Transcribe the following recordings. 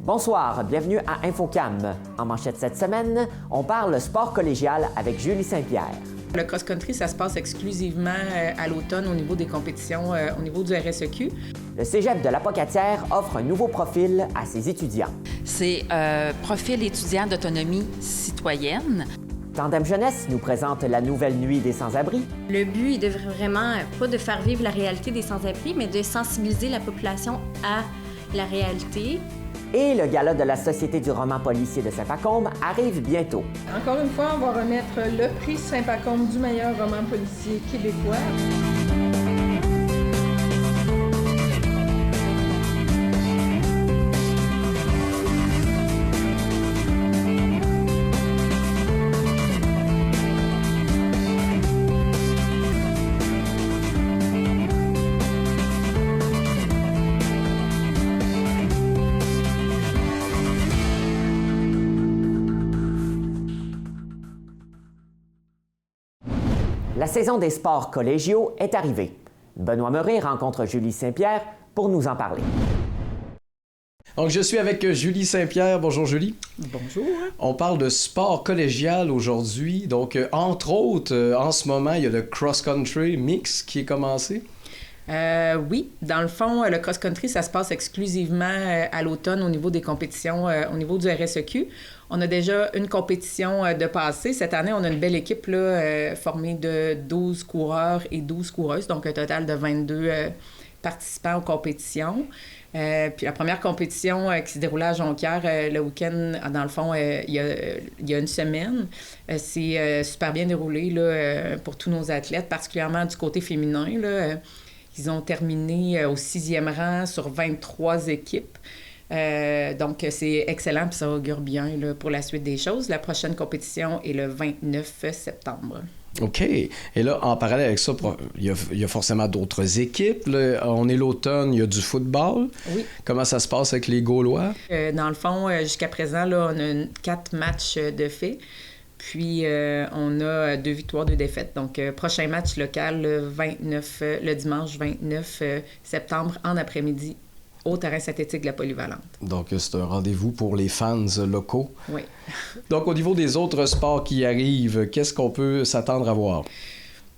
Bonsoir, bienvenue à InfoCam. En manchette cette semaine, on parle sport collégial avec Julie Saint-Pierre. Le cross-country, ça se passe exclusivement à l'automne au niveau des compétitions, au niveau du RSEQ. Le Cégep de l'Apocatière offre un nouveau profil à ses étudiants. C'est profil étudiant d'autonomie citoyenne. Tandem Jeunesse nous présente la nouvelle nuit des sans-abri. Le but est de vraiment pas de faire vivre la réalité des sans-abri, mais de sensibiliser la population à la réalité. Et le gala de la Société du roman policier de Saint-Pacôme arrive bientôt. Encore une fois, on va remettre le prix Saint-Pacôme du meilleur roman policier québécois. La saison des sports collégiaux est arrivée. Benoît Meuret rencontre Julie Saint-Pierre pour nous en parler. Donc, je suis avec Julie Saint-Pierre. Bonjour, Julie. Bonjour. On parle de sport collégial aujourd'hui. Donc, entre autres, en ce moment, il y a le cross-country mix qui est commencé. Oui, dans le fond, le cross-country, ça se passe exclusivement à l'automne au niveau des compétitions, au niveau du RSEQ. On a déjà une compétition de passé. Cette année, on a une belle équipe là, formée de 12 coureurs et 12 coureuses, donc un total de 22 participants aux compétitions. Puis la première compétition qui se déroulait à Jonquière le week-end, dans le fond, il y a une semaine, c'est super bien déroulé là, pour tous nos athlètes, particulièrement du côté féminin. Là, ils ont terminé au 6e rang sur 23 équipes. Donc, c'est excellent, puis ça augure bien là, pour la suite des choses. La prochaine compétition est le 29 septembre. OK. Et là, en parallèle avec ça, il y a forcément d'autres équipes. Là. On est l'automne, il y a du football. Oui. Comment ça se passe avec les Gaulois? Dans le fond, jusqu'à présent, là, on a 4 matchs de fait. Puis, on a 2 victoires, 2 défaites. Donc, prochain match local le dimanche 29 septembre en après-midi au terrain synthétique de la Polyvalente. Donc, c'est un rendez-vous pour les fans locaux. Oui. Donc, au niveau des autres sports qui arrivent, qu'est-ce qu'on peut s'attendre à voir?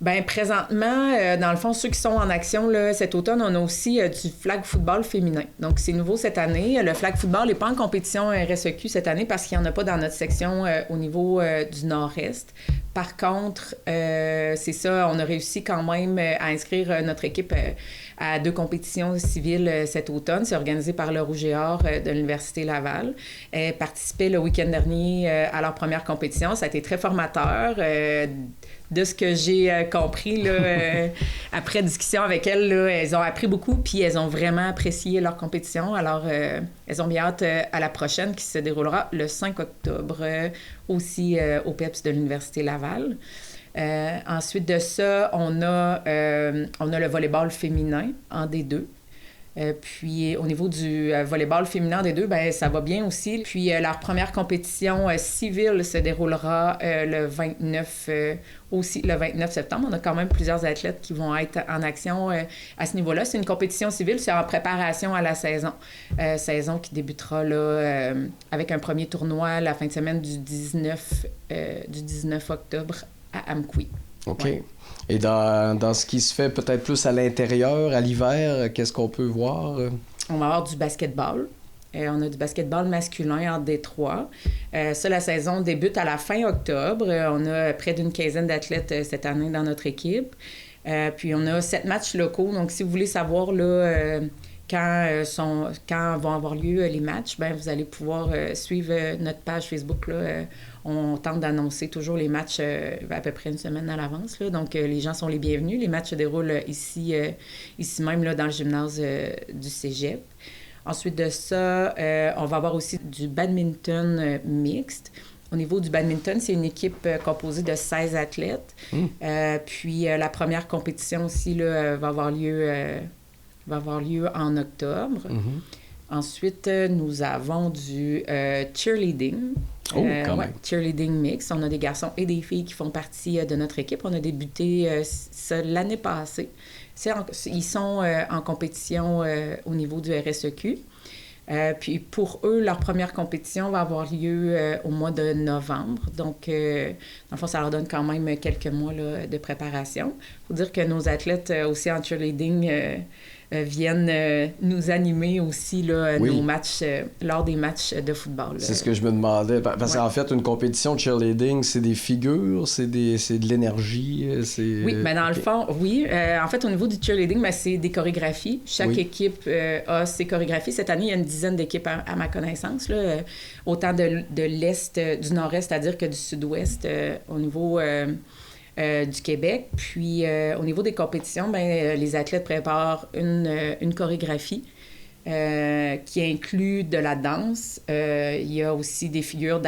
Bien, présentement, dans le fond, ceux qui sont en action là, cet automne, on a aussi du flag football féminin. Donc, c'est nouveau cette année. Le flag football n'est pas en compétition RSEQ cette année parce qu'il n'y en a pas dans notre section au niveau du nord-est. Par contre, c'est ça, on a réussi quand même à inscrire notre équipe à 2 compétitions civiles cet automne. C'est organisé par le Rouge et Or de l'Université Laval. Elle participait le week-end dernier à leur première compétition. Ça a été très formateur. De ce que j'ai compris, là, après discussion avec elles, là, elles ont appris beaucoup, puis elles ont vraiment apprécié leur compétition. Alors, elles ont bien hâte à la prochaine, qui se déroulera le 5 octobre, aussi au PEPS de l'Université Laval. Ensuite de ça, on a le volleyball féminin en D2. Puis au niveau du volleyball féminin des deux, ben ça va bien aussi. Puis leur première compétition civile se déroulera le 29 septembre. On a quand même plusieurs athlètes qui vont être en action à ce niveau-là. C'est une compétition civile, c'est en préparation à la saison. Saison qui débutera là, avec un premier tournoi la fin de semaine du 19 octobre à Amqui. OK. Ouais. Et dans ce qui se fait peut-être plus à l'intérieur, à l'hiver, qu'est-ce qu'on peut voir? On va avoir du basketball. On a du basketball masculin en D3. Ça, la saison débute à la fin octobre. On a près d'une quinzaine d'athlètes cette année dans notre équipe. Puis on a 7 matchs locaux. Donc, si vous voulez savoir là, quand vont avoir lieu les matchs, ben vous allez pouvoir suivre notre page Facebook. Là, on tente d'annoncer toujours les matchs à peu près une semaine à l'avance. Là. Donc, les gens sont les bienvenus. Les matchs se déroulent ici même là, dans le gymnase du Cégep. Ensuite de ça, on va avoir aussi du badminton mixte. Au niveau du badminton, c'est une équipe composée de 16 athlètes. Puis la première compétition aussi là, va avoir lieu en octobre. Ensuite, nous avons du cheerleading. Oh, quand même. Cheerleading mix. On a des garçons et des filles qui font partie de notre équipe. On a débuté ça l'année passée. Ils sont en compétition au niveau du RSEQ. Puis pour eux, leur première compétition va avoir lieu au mois de novembre. Donc, dans le fond, ça leur donne quand même quelques mois là, de préparation. Il faut dire que nos athlètes aussi en cheerleading viennent nous animer aussi là, nos matchs, lors des matchs de football. C'est ce que je me demandais. Parce qu'en fait, une compétition de cheerleading, c'est des figures, c'est de l'énergie. Oui, mais dans le fond, oui. En fait, au niveau du cheerleading, c'est des chorégraphies. Chaque équipe a ses chorégraphies. Cette année, il y a une dizaine d'équipes à ma connaissance, là, autant de l'Est, du Nord-Est, c'est-à-dire que du Sud-Ouest au niveau du Québec. Puis au niveau des compétitions, les athlètes préparent une chorégraphie qui inclut de la danse. Il y a aussi des figures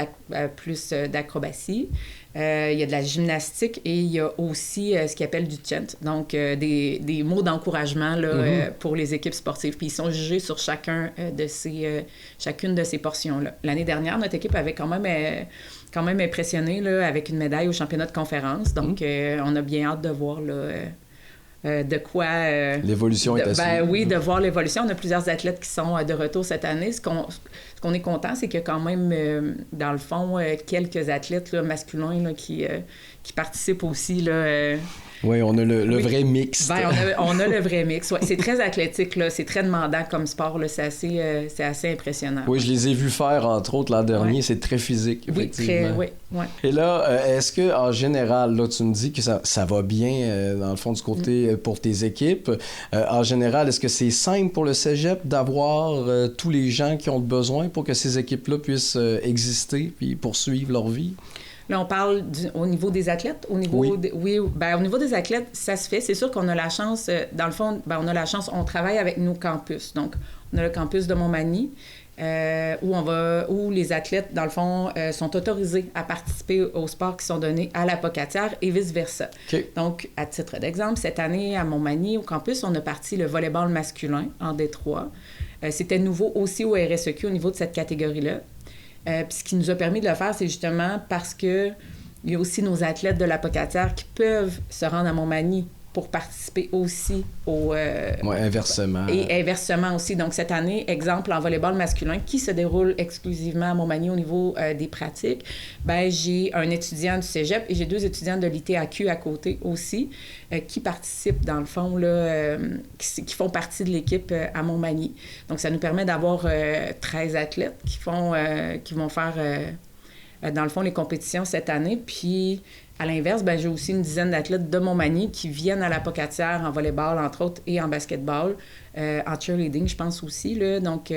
plus d'acrobatie. Il y a de la gymnastique et il y a aussi ce qu'ils appellent du chant, donc des mots d'encouragement là, pour les équipes sportives. Puis ils sont jugés sur chacune de ces portions-là. L'année dernière, notre équipe avait quand même impressionné là, avec une médaille au championnat de conférence. Donc, on a bien hâte de voir là, de quoi... l'évolution est assurée. Oui, de voir l'évolution. On a plusieurs athlètes qui sont de retour cette année. Ce qu'on est content, c'est qu'il y a quand même, dans le fond, quelques athlètes là, masculins là, qui participent aussi. Là, oui, on a le vrai mix. On a le vrai mix. Ouais. C'est très athlétique, là. C'est très demandant comme sport. Là. C'est assez impressionnant. Oui, je les ai vus faire, entre autres, l'an dernier. Ouais. C'est très physique, effectivement. Oui, très. Et là, est-ce que en général, là, tu me dis que ça va bien, dans le fond, du côté pour tes équipes. En général, est-ce que c'est simple pour le cégep d'avoir tous les gens qui ont besoin pour que ces équipes-là puissent exister puis poursuivre leur vie? Là, on parle au niveau des athlètes. Au niveau au niveau des athlètes, ça se fait. C'est sûr qu'on a la chance, dans le fond, on travaille avec nos campus. Donc, on a le campus de Montmagny, où les athlètes, dans le fond, sont autorisés à participer aux sports qui sont donnés à la Pocatière et vice-versa. Okay. Donc, à titre d'exemple, cette année, à Montmagny, au campus, on a parti le volleyball masculin en Détroit. C'était nouveau aussi au RSEQ au niveau de cette catégorie-là. Puis ce qui nous a permis de le faire, c'est justement parce que il y a aussi nos athlètes de la Pocatière qui peuvent se rendre à Montmagny pour participer aussi au... inversement. Et inversement aussi. Donc, cette année, exemple, en volleyball masculin, qui se déroule exclusivement à Montmagny au niveau des pratiques, j'ai un étudiant du cégep et j'ai 2 étudiants de l'ITAQ à côté aussi qui participent, dans le fond, là, qui font partie de l'équipe à Montmagny. Donc, ça nous permet d'avoir 13 athlètes qui vont faire, dans le fond, les compétitions cette année. Puis... à l'inverse, j'ai aussi une dizaine d'athlètes de Montmagny qui viennent à la Pocatière en volleyball, entre autres, et en basketball, en cheerleading, je pense aussi. Là. Donc,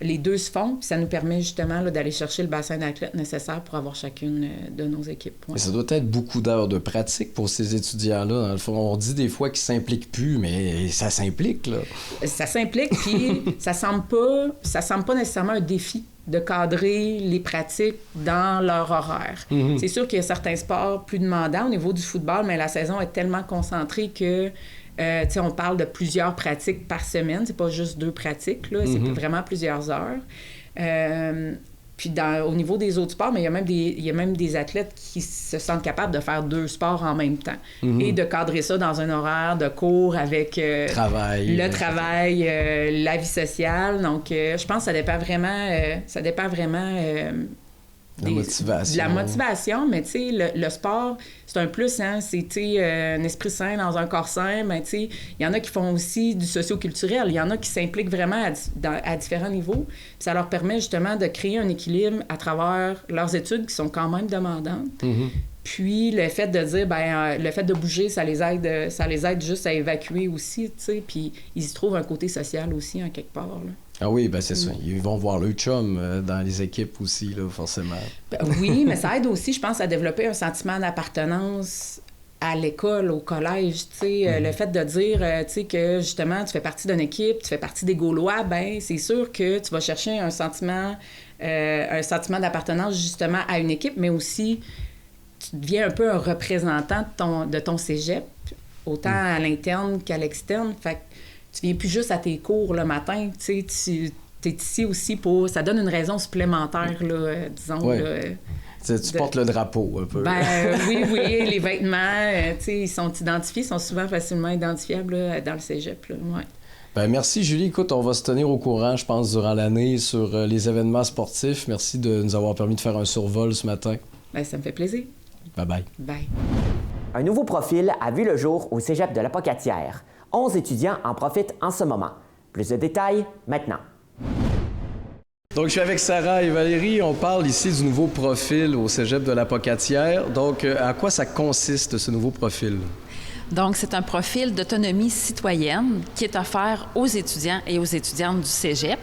les deux se font, puis ça nous permet justement là, d'aller chercher le bassin d'athlètes nécessaire pour avoir chacune de nos équipes. Ouais. Ça doit être beaucoup d'heures de pratique pour ces étudiants-là. Dans le fond, on dit des fois qu'ils ne s'impliquent plus, mais ça s'implique, là. Ça s'implique, puis ça semble pas nécessairement un défi de cadrer les pratiques dans leur horaire. Mm-hmm. C'est sûr qu'il y a certains sports plus demandants au niveau du football, mais la saison est tellement concentrée que on parle de plusieurs pratiques par semaine. C'est pas juste 2 pratiques, là. C'est vraiment plusieurs heures. Puis au niveau des autres sports, mais il y a même des athlètes qui se sentent capables de faire 2 sports en même temps et de cadrer ça dans un horaire de cours avec le travail, la vie sociale. Donc, je pense que ça dépend vraiment de la motivation, mais tu sais, le sport, c'est un plus, hein, c'est, tu sais, un esprit sain dans un corps sain, mais tu sais, il y en a qui font aussi du socio-culturel, il y en a qui s'impliquent vraiment à différents niveaux, puis ça leur permet justement de créer un équilibre à travers leurs études qui sont quand même demandantes. Puis le fait de dire, le fait de bouger, ça les aide juste à évacuer aussi, tu sais, puis ils y trouvent un côté social aussi, en quelque part, là. Ah oui, c'est ça. Ils vont voir le chum dans les équipes aussi, là, forcément. Oui, mais ça aide aussi, je pense, à développer un sentiment d'appartenance à l'école, au collège, tu sais, le fait de dire, tu sais, que justement, tu fais partie d'une équipe, tu fais partie des Gaulois, c'est sûr que tu vas chercher un sentiment d'appartenance, justement, à une équipe, mais aussi, tu deviens un peu un représentant de ton cégep, autant à l'interne qu'à l'externe, fait que tu viens plus juste à tes cours le matin, tu sais, tu es ici aussi pour... Ça donne une raison supplémentaire, là, disons. Ouais. Là, tu portes le drapeau, un peu. Oui, les vêtements, tu sais, ils sont identifiés, ils sont souvent facilement identifiables là, dans le cégep, là, ouais. Ben, merci Julie. Écoute, on va se tenir au courant, je pense, durant l'année sur les événements sportifs. Merci de nous avoir permis de faire un survol ce matin. Bien, ça me fait plaisir. Bye-bye. Bye. Un nouveau profil a vu le jour au Cégep de la Pocatière. 11 étudiants en profitent en ce moment. Plus de détails maintenant. Donc, je suis avec Sarah et Valérie. On parle ici du nouveau profil au Cégep de la Pocatière. Donc, à quoi ça consiste, ce nouveau profil? Donc, c'est un profil d'autonomie citoyenne qui est offert aux étudiants et aux étudiantes du Cégep.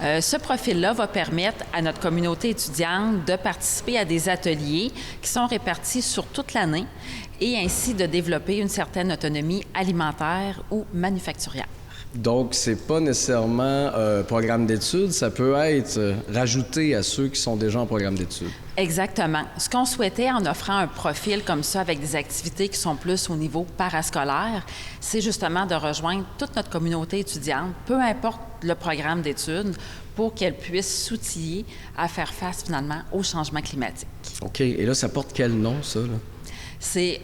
Ce profil-là va permettre à notre communauté étudiante de participer à des ateliers qui sont répartis sur toute l'année et ainsi de développer une certaine autonomie alimentaire ou manufacturière. Donc, c'est pas nécessairement un programme d'études, ça peut être rajouté à ceux qui sont déjà en programme d'études. Exactement. Ce qu'on souhaitait en offrant un profil comme ça avec des activités qui sont plus au niveau parascolaire, c'est justement de rejoindre toute notre communauté étudiante, peu importe le programme d'études, pour qu'elle puisse s'outiller à faire face finalement au changement climatique. OK. Et là, ça porte quel nom, ça, là? C'est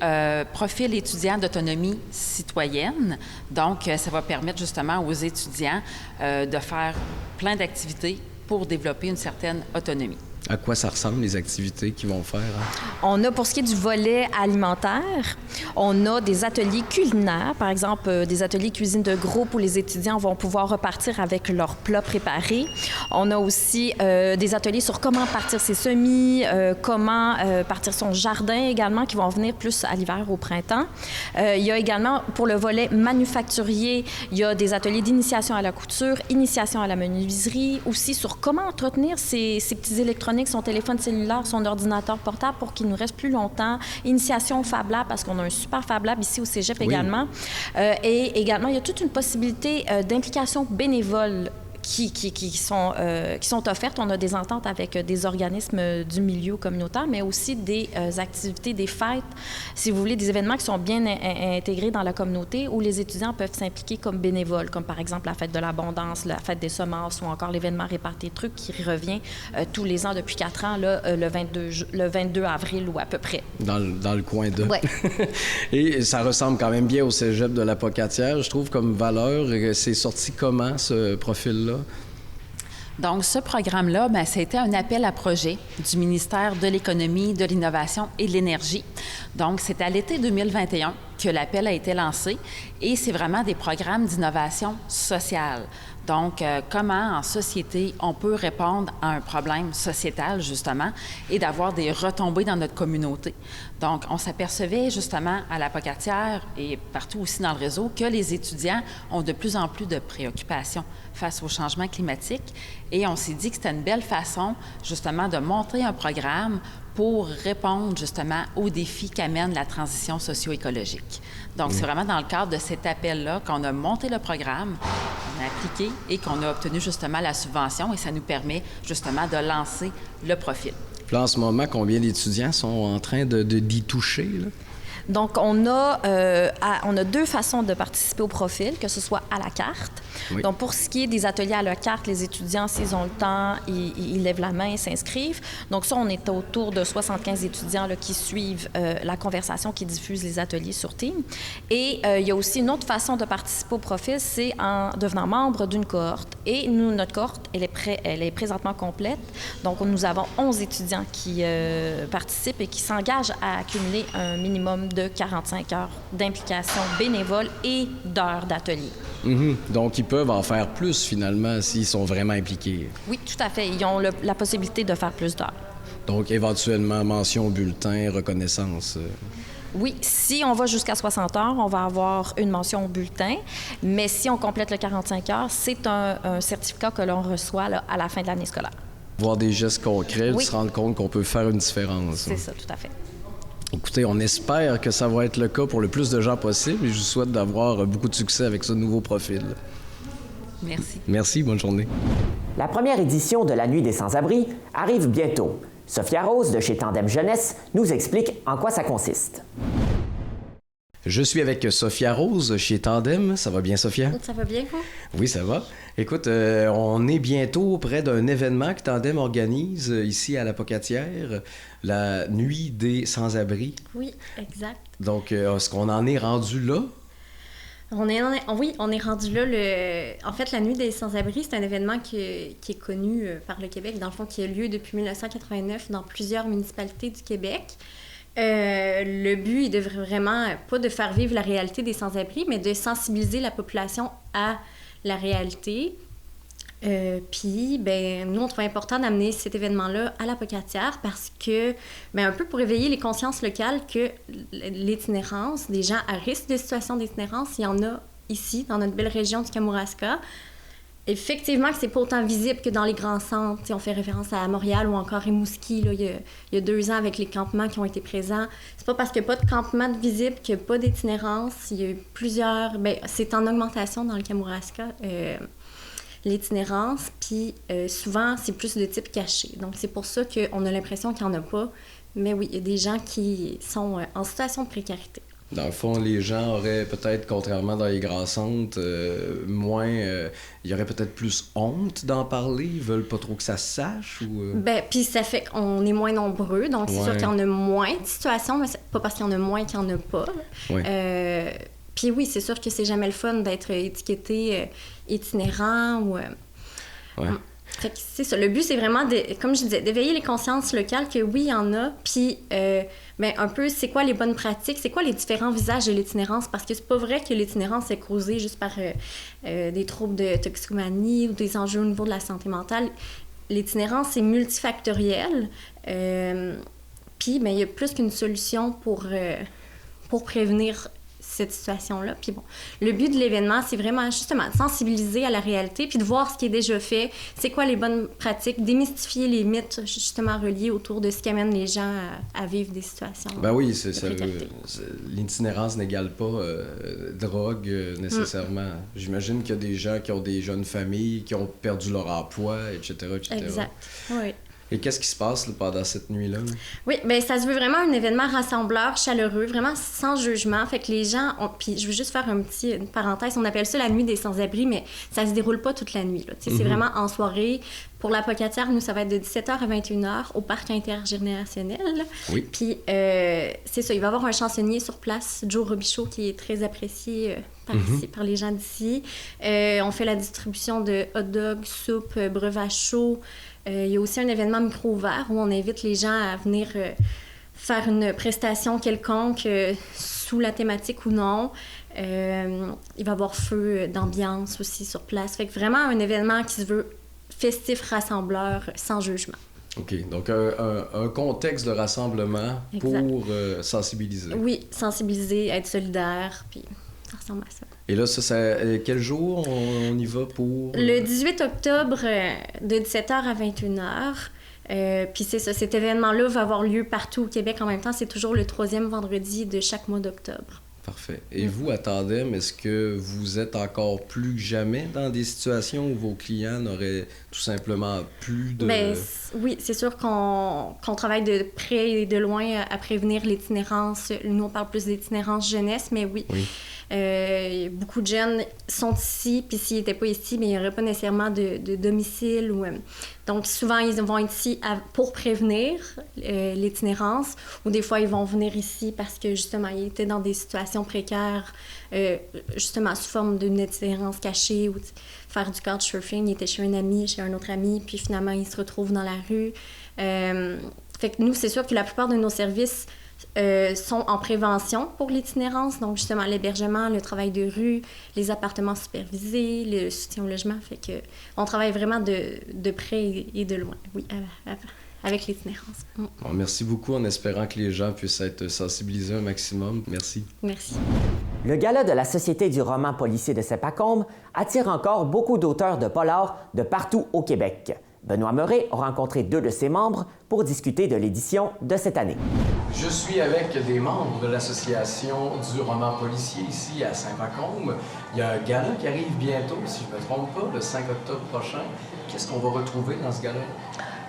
profil étudiant d'autonomie citoyenne. Donc, ça va permettre justement aux étudiants de faire plein d'activités pour développer une certaine autonomie. À quoi ça ressemble, les activités qu'ils vont faire? Hein? On a, pour ce qui est du volet alimentaire, on a des ateliers culinaires, par exemple des ateliers cuisine de groupe où les étudiants vont pouvoir repartir avec leurs plats préparés. On a aussi des ateliers sur comment partir ses semis, comment partir son jardin également, qui vont venir plus à l'hiver, au printemps. Il y a également, pour le volet manufacturier, il y a des ateliers d'initiation à la couture, initiation à la menuiserie, aussi sur comment entretenir ces petits électroniques, son téléphone cellulaire, son ordinateur portable pour qu'il nous reste plus longtemps. Initiation au Fab Lab, parce qu'on a un super Fab Lab ici au Cégep également. Et également, il y a toute une possibilité d'implication bénévole qui sont offertes. On a des ententes avec des organismes du milieu communautaire, mais aussi des activités, des fêtes, si vous voulez, des événements qui sont bien intégrés dans la communauté où les étudiants peuvent s'impliquer comme bénévoles, comme par exemple la fête de l'abondance, la fête des semences ou encore l'événement Répartir trucs qui revient tous les ans depuis 4 ans, là, le 22 avril ou à peu près. Dans le coin de. Ouais. Et ça ressemble quand même bien au Cégep de la Pocatière, je trouve, comme valeur. C'est sorti comment, ce profil-là? Donc, ce programme-là, bien, c'était un appel à projet du ministère de l'Économie, de l'Innovation et de l'Énergie. Donc, c'est à l'été 2021 que l'appel a été lancé et c'est vraiment des programmes d'innovation sociale. Donc, comment en société on peut répondre à un problème sociétal, justement, et d'avoir des retombées dans notre communauté. Donc, on s'apercevait justement à la Pocatière et partout aussi dans le réseau que les étudiants ont de plus en plus de préoccupations face au changement climatique et on s'est dit que c'était une belle façon, justement, de monter un programme pour répondre justement aux défis qu'amène la transition socio-écologique. Donc, c'est vraiment dans le cadre de cet appel-là qu'on a monté le programme, on a appliqué et qu'on a obtenu justement la subvention et ça nous permet justement de lancer le profil. Puis là, en ce moment, combien d'étudiants sont en train d'y toucher, là? Donc, on a 2 façons de participer au profil, que ce soit à la carte. Oui. Donc, pour ce qui est des ateliers à la carte, les étudiants, s'ils ont le temps, ils lèvent la main et s'inscrivent. Donc, ça, on est autour de 75 étudiants là, qui suivent la conversation, qui diffusent les ateliers sur Teams. Et il y a aussi une autre façon de participer au profil, c'est en devenant membre d'une cohorte. Et nous, notre cohorte, elle est présentement complète. Donc, nous avons 11 étudiants qui participent et qui s'engagent à accumuler un minimum de 45 heures d'implication bénévole et d'heures d'atelier. Mm-hmm. Donc, ils peuvent en faire plus, finalement, s'ils sont vraiment impliqués. Oui, tout à fait. Ils ont la possibilité de faire plus d'heures. Donc, éventuellement, mention, bulletin, reconnaissance. Oui, si on va jusqu'à 60 heures, on va avoir une mention au bulletin. Mais si on complète le 45 heures, c'est un certificat que l'on reçoit là, à la fin de l'année scolaire. Voir des gestes concrets, Oui. se rendre compte qu'on peut faire une différence. C'est ça, tout à fait. Écoutez, on espère que ça va être le cas pour le plus de gens possible et je vous souhaite d'avoir beaucoup de succès avec ce nouveau profil. Merci. Merci, bonne journée. La première édition de la Nuit des Sans-Abri arrive bientôt. Sophia Rose de chez Tandem Jeunesse nous explique en quoi ça consiste. Je suis avec Sophia Rose chez Tandem. Ça va bien, Sophia? Ça va bien, quoi? Oui, ça va. Écoute, on est bientôt près d'un événement que Tandem organise ici à la Pocatière, la Nuit des Sans-Abri. Oui, exact. Donc, est-ce qu'on en est rendu là? Oui, on est rendu là. En fait, la Nuit des sans-abri, c'est un événement qui est connu par le Québec, dans le fond, qui a lieu depuis 1989 dans plusieurs municipalités du Québec. Le but est de vraiment, pas de faire vivre la réalité des sans-abri, mais de sensibiliser la population à la réalité. Puis, nous, on trouvait important d'amener cet événement-là à la Pocatière parce que, un peu pour éveiller les consciences locales que l'itinérance, des gens à risque de situation d'itinérance, il y en a ici, dans notre belle région du Kamouraska. Effectivement, que c'est pas autant visible que dans les grands centres. T'sais, on fait référence à Montréal ou encore Rimouski, là, il y a 2 ans, avec les campements qui ont été présents. C'est pas parce qu'il n'y a pas de campement visible qu'il n'y a pas d'itinérance. Il y a eu plusieurs... c'est en augmentation dans le Kamouraska. L'itinérance, puis souvent, c'est plus de type caché. Donc, c'est pour ça qu'on a l'impression qu'il n'y en a pas. Mais oui, il y a des gens qui sont en situation de précarité. Dans le fond, les gens auraient peut-être, contrairement dans les grands centres, il y aurait peut-être plus honte d'en parler. Ils veulent pas trop que ça se sache ou... Puis ça fait qu'on est moins nombreux, donc c'est sûr qu'il y en a moins de situations, mais c'est pas parce qu'il y en a moins qu'il n'y en a pas. Ouais. Puis oui, c'est sûr que c'est jamais le fun d'être étiqueté itinérant ou... Fait que c'est ça. Le but, c'est vraiment, comme je disais, d'éveiller les consciences locales que oui, il y en a, puis un peu, c'est quoi les bonnes pratiques, c'est quoi les différents visages de l'itinérance, parce que c'est pas vrai que l'itinérance est causée juste par des troubles de toxicomanie ou des enjeux au niveau de la santé mentale. L'itinérance, c'est multifactoriel, puis il y a plus qu'une solution pour prévenir cette situation-là. Puis bon, le but de l'événement, c'est vraiment justement de sensibiliser à la réalité puis de voir ce qui est déjà fait, c'est quoi les bonnes pratiques, démystifier les mythes justement reliés autour de ce qui amène les gens à vivre des situations. Oui, l'itinérance n'égale pas drogue nécessairement. J'imagine qu'il y a des gens qui ont des jeunes familles, qui ont perdu leur emploi, etc. Exact, oui. Et qu'est-ce qui se passe là, pendant cette nuit-là? Oui, ça se veut vraiment un événement rassembleur, chaleureux, vraiment sans jugement. Fait que les gens ont... Puis je veux juste faire une parenthèse. On appelle ça la nuit des sans-abri, mais ça se déroule pas toute la nuit. Là. C'est vraiment en soirée. Pour la Pocatière, nous, ça va être de 17h à 21h au parc intergénérationnel. Oui. Puis c'est ça, il va y avoir un chansonnier sur place, Joe Robichaud, qui est très apprécié par les gens d'ici. On fait la distribution de hot dogs, soupe, breuvages chauds. Il y a aussi un événement micro-ouvert où on invite les gens à venir faire une prestation quelconque sous la thématique ou non. Il va y avoir feu d'ambiance aussi sur place. Fait que vraiment un événement qui se veut festif, rassembleur, sans jugement. OK. Donc, un contexte de rassemblement pour sensibiliser. Oui, sensibiliser, être solidaire, puis ça ressemble à ça. Et là, quel jour on y va pour... Le 18 octobre, de 17h à 21h. Puis c'est ça, cet événement-là va avoir lieu partout au Québec en même temps. C'est toujours le 3e vendredi de chaque mois d'octobre. Parfait. Et vous, à Tandem, est-ce que vous êtes encore plus que jamais dans des situations où vos clients n'auraient tout simplement plus de... Oui, c'est sûr qu'on travaille de près et de loin à prévenir l'itinérance. Nous, on parle plus d'itinérance jeunesse, mais oui. Beaucoup de jeunes sont ici, puis s'ils n'étaient pas ici, il n'y aurait pas nécessairement de domicile. Donc, souvent, ils vont être ici pour prévenir l'itinérance, ou des fois, ils vont venir ici parce que, justement, ils étaient dans des situations précaires, justement, sous forme d'une itinérance cachée, ou faire du couchsurfing. Ils étaient chez un ami, chez un autre ami, puis finalement, ils se retrouvent dans la rue. Fait que nous, c'est sûr que la plupart de nos services sont en prévention pour l'itinérance, donc justement l'hébergement, le travail de rue, les appartements supervisés, le soutien au logement, fait que on travaille vraiment de près et de loin, oui, avec l'itinérance. Bon, merci beaucoup, en espérant que les gens puissent être sensibilisés un maximum. Merci. Merci. Le gala de la Société du roman policier de Sept-Pacôme attire encore beaucoup d'auteurs de polars de partout au Québec. Benoît Meuret a rencontré 2 de ses membres pour discuter de l'édition de cette année. Je suis avec des membres de l'Association du roman policier ici à Saint-Pacôme. Il y a un gala qui arrive bientôt, si je ne me trompe pas, le 5 octobre prochain. Qu'est-ce qu'on va retrouver dans ce gala?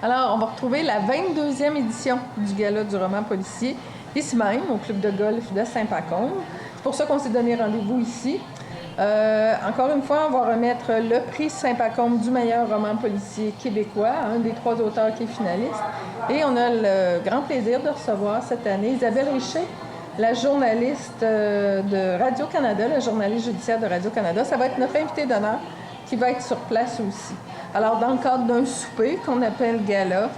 Alors, on va retrouver la 22e édition du gala du roman policier, ici même, au club de golf de Saint-Pacôme. C'est pour ça qu'on s'est donné rendez-vous ici. Encore une fois, on va remettre le prix Saint-Pacôme du meilleur roman policier québécois, un des 3 auteurs qui est finaliste. Et on a le grand plaisir de recevoir cette année Isabelle Richer, la journaliste de Radio-Canada, la journaliste judiciaire de Radio-Canada. Ça va être notre invité d'honneur qui va être sur place aussi. Alors, dans le cadre d'un souper qu'on appelle gala,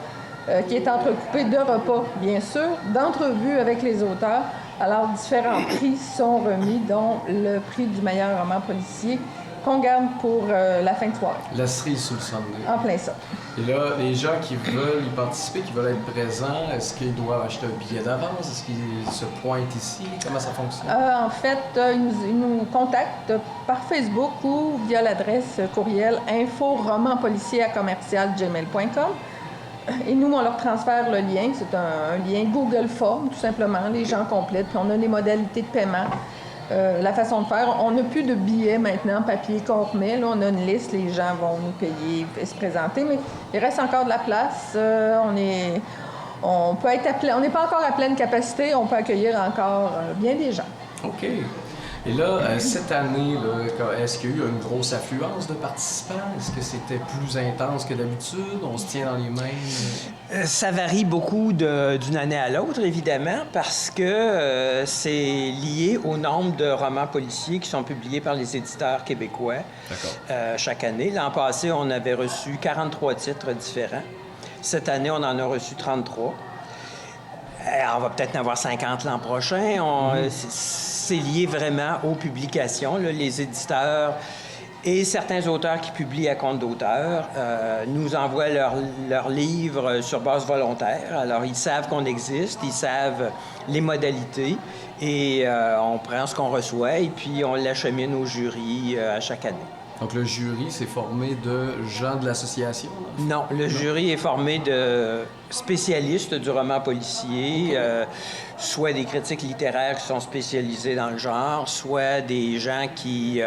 qui est entrecoupé de repas, bien sûr, d'entrevues avec les auteurs. Alors, différents prix sont remis, dont le prix du meilleur roman policier qu'on garde pour la fin de soirée. La cerise sous le sommet. En plein ça. Et là, les gens qui veulent y participer, qui veulent être présents, est-ce qu'ils doivent acheter un billet d'avance? Est-ce qu'ils se pointent ici? Comment ça fonctionne? En fait, ils nous contactent par Facebook ou via l'adresse courriel info-romanpolicier@gmail.com. Et nous, on leur transfère le lien. C'est un lien Google Form, tout simplement. Les gens complètent. Puis on a les modalités de paiement, la façon de faire. On n'a plus de billets maintenant, papier qu'on remet. Là, on a une liste. Les gens vont nous payer et se présenter. Mais il reste encore de la place. On peut être on n'est pas encore à pleine capacité. On peut accueillir encore bien des gens. OK. Et là, cette année, là, est-ce qu'il y a eu une grosse affluence de participants? Est-ce que c'était plus intense que d'habitude? On se tient dans les mains? Ça varie beaucoup d'une année à l'autre, évidemment, parce que c'est lié au nombre de romans policiers qui sont publiés par les éditeurs québécois chaque année. L'an passé, on avait reçu 43 titres différents. Cette année, on en a reçu 33. On va peut-être en avoir 50 l'an prochain. C'est lié vraiment aux publications. Là, les éditeurs et certains auteurs qui publient à compte d'auteur nous envoient leurs livres sur base volontaire. Alors, ils savent qu'on existe, ils savent les modalités et on prend ce qu'on reçoit et puis on l'achemine au jury à chaque année. Donc, le jury, c'est formé de gens de l'association? Non, le jury est formé de spécialistes du roman policier, soit des critiques littéraires qui sont spécialisés dans le genre, soit des gens qui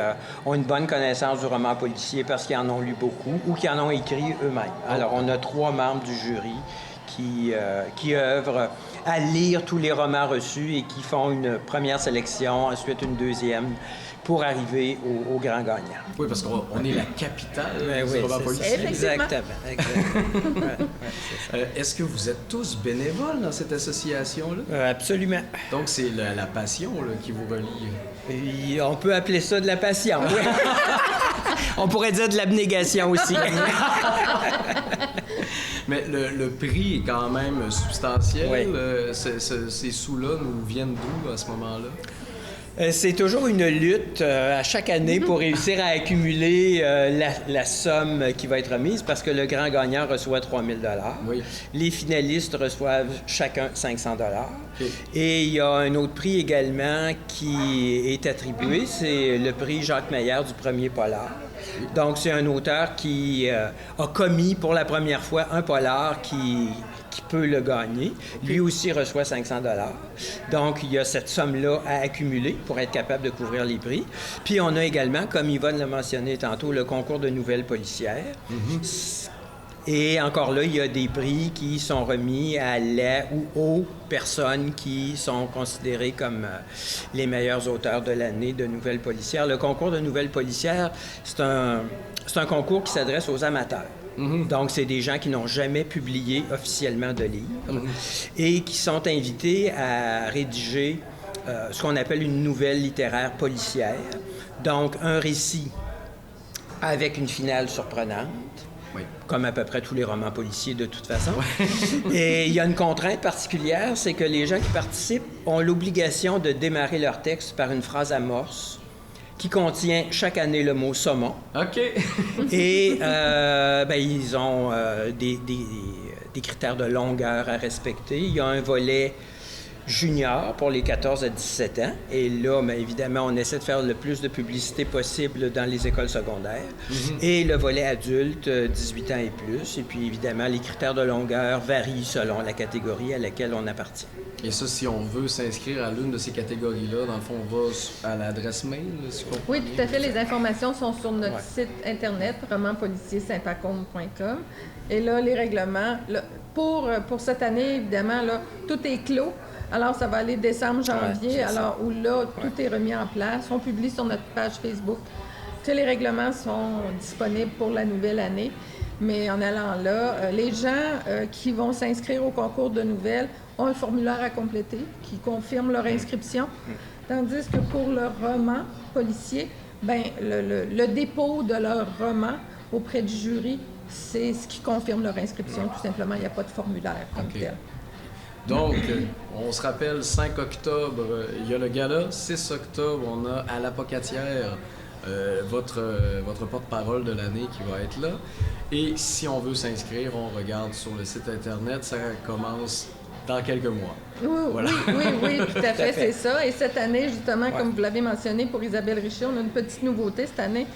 ont une bonne connaissance du roman policier parce qu'ils en ont lu beaucoup ou qui en ont écrit eux-mêmes. Alors, on a 3 membres du jury qui œuvrent à lire tous les romans reçus et qui font une première sélection, ensuite une deuxième, pour arriver au grand gagnant. Oui, parce qu'on est la capitale du roman policier. Exactement. Est-ce que vous êtes tous bénévoles dans cette association-là? Absolument. Donc, c'est la passion là, qui vous relie? Et on peut appeler ça de la passion, oui. On pourrait dire de l'abnégation aussi. Mais le prix est quand même substantiel. Oui. Ces sous-là nous viennent d'où à ce moment-là? C'est toujours une lutte à chaque année pour réussir à accumuler la somme qui va être remise parce que le grand gagnant reçoit 3 000 $. Oui. Les finalistes reçoivent chacun 500 $. Okay. Et il y a un autre prix également qui est attribué, c'est le prix Jacques Meyer du premier polar. Donc, c'est un auteur qui a commis pour la première fois un polar qui peut le gagner. Lui aussi reçoit 500 $. Donc, il y a cette somme-là à accumuler pour être capable de couvrir les prix. Puis, on a également, comme Yvonne l'a mentionné tantôt, le concours de nouvelles policières. Et encore là, il y a des prix qui sont remis à ou aux personnes qui sont considérées comme les meilleurs auteurs de l'année de nouvelles policières. Le concours de nouvelles policières, c'est un concours qui s'adresse aux amateurs. Donc, c'est des gens qui n'ont jamais publié officiellement de livres et qui sont invités à rédiger ce qu'on appelle une nouvelle littéraire policière. Donc, un récit avec une finale surprenante. Oui. Comme à peu près tous les romans policiers de toute façon. Et il y a une contrainte particulière, c'est que les gens qui participent ont l'obligation de démarrer leur texte par une phrase amorce qui contient chaque année le mot « saumon ». OK. Et ils ont des critères de longueur à respecter. Il y a un volet junior pour les 14 à 17 ans. Et là, bien évidemment, on essaie de faire le plus de publicité possible dans les écoles secondaires. Et le volet adulte, 18 ans et plus. Et puis, évidemment, les critères de longueur varient selon la catégorie à laquelle on appartient. Et ça, si on veut s'inscrire à l'une de ces catégories-là, dans le fond, on va à l'adresse mail? Oui, tout à fait. Les informations sont sur notre site Internet, romanpolicier-saint-pacôme.com. Et là, les règlements, là, pour cette année, évidemment, là, tout est clos. Alors, ça va aller décembre, janvier, alors où là, tout est remis en place. On publie sur notre page Facebook. Tous les règlements sont disponibles pour la nouvelle année. Mais en allant là, les gens qui vont s'inscrire au concours de nouvelles ont un formulaire à compléter qui confirme leur inscription. Tandis que pour le roman policier, ben, le dépôt de leur roman auprès du jury, c'est ce qui confirme leur inscription. Tout simplement, il n'y a pas de formulaire comme tel. Donc, on se rappelle, 5 octobre, il y a le gala. 6 octobre, on a à l'Apocatière votre porte-parole de l'année qui va être là. Et si on veut s'inscrire, on regarde sur le site Internet. Ça commence dans quelques mois. Oui, voilà. oui, tout à fait, c'est ça. Et cette année, justement, comme vous l'avez mentionné pour Isabelle Richer, on a une petite nouveauté cette année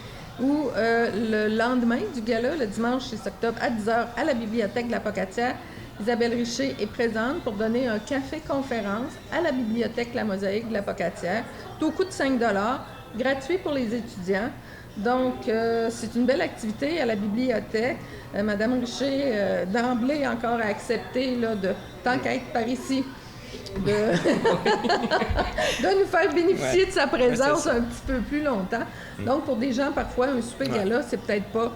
où le lendemain du gala, le dimanche 6 octobre à 10h à la bibliothèque de l'Apocatière, Isabelle Richer est présente pour donner un café-conférence à la bibliothèque La Mosaïque de l'Apocatière, tout au coût de 5 $, gratuit pour les étudiants. Donc, c'est une belle activité à la bibliothèque. Madame Richer, d'emblée, encore a accepté, là, tant qu'à être par ici, de nous faire bénéficier de sa présence un petit peu plus longtemps. Donc, pour des gens, parfois, un souper gala, c'est peut-être pas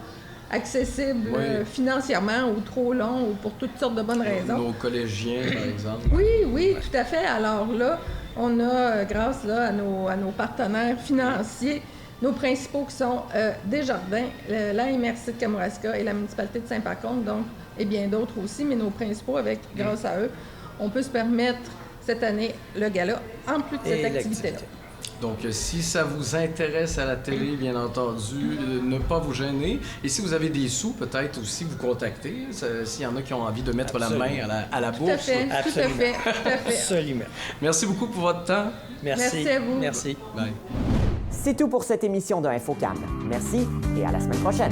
accessible financièrement ou trop long ou pour toutes sortes de bonnes raisons. Nos collégiens, par exemple. Oui, tout à fait. Alors là, on a, grâce là, à nos partenaires financiers, nos principaux qui sont Desjardins, la MRC de Kamouraska et la municipalité de Saint-Pacôme, donc, et bien d'autres aussi, mais nos principaux, grâce à eux, on peut se permettre cette année le gala en plus de cette activité-là. Donc, si ça vous intéresse à la télé, bien entendu, ne pas vous gêner. Et si vous avez des sous, peut-être aussi vous contacter, s'il y en a qui ont envie de mettre la main à la bourse. Tout à fait. Absolument. Merci beaucoup pour votre temps. Merci à vous. Merci. Bye. C'est tout pour cette émission de InfoCam. Merci et à la semaine prochaine.